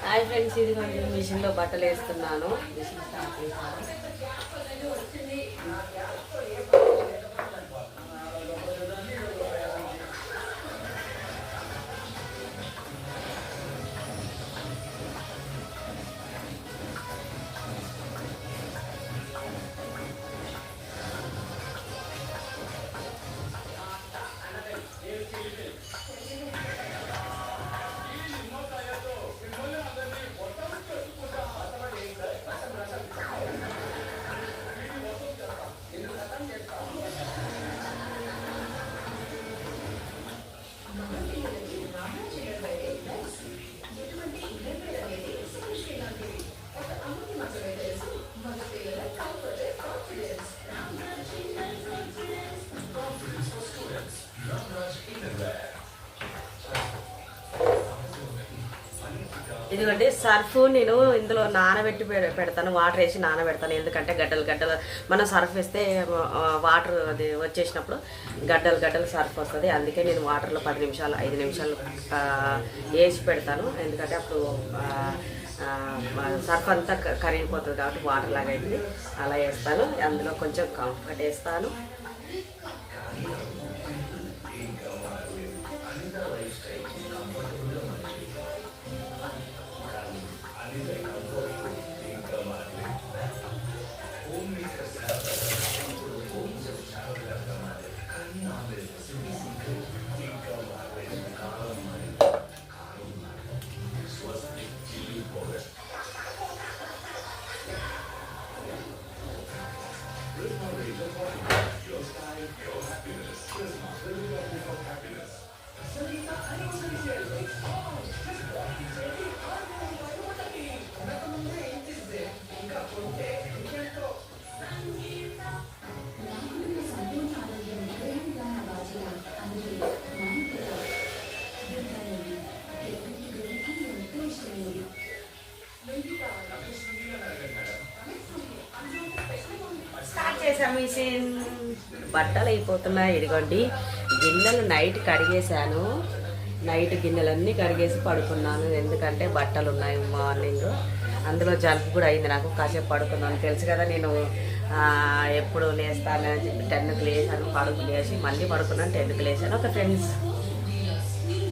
Hi friends, ఇది కొంచెం మిషన్లో బట్టలు వేస్తున్నాను. మిషన్ స్టార్ట్ చేస్తాను. ఇదిగోండి సర్ఫ్ నేను ఇందులో నానబెట్టి పెడతాను, వాటర్ వేసి నానబెడతాను. ఎందుకంటే గడ్డలు మనం సర్ఫ్ వేస్తే వాటర్ అది వచ్చేసినప్పుడు గడ్డలు సర్ఫ్ వస్తుంది. అందుకే నేను వాటర్లో 10 నిమిషాలు 5 నిమిషాలు వేసి పెడతాను. ఎందుకంటే అప్పుడు సర్ఫ్ అంతా కరిగిపోతుంది కాబట్టి వాటర్ లాగా అయింది. అలా వేస్తాను. అందులో కొంచెం కంఫర్ట్ వేస్తాను. మిషన్ బట్టలు అయిపోతున్నాయి. ఇదిగోండి గిన్నెలు నైట్ కడిగేశాను. నైట్ గిన్నెలన్నీ కడిగేసి పడుకున్నాను. ఎందుకంటే బట్టలు ఉన్నాయి మార్నింగ్. అందులో జలుబు కూడా అయింది నాకు. కాసేపు పడుకున్నాను. తెలుసు కదా నేను ఎప్పుడు లేస్తానని చెప్పి 10కి లేసాను. లేచి మళ్ళీ పడుకున్నాను. 10కి లేసాను. ఒక ఫ్రెండ్స్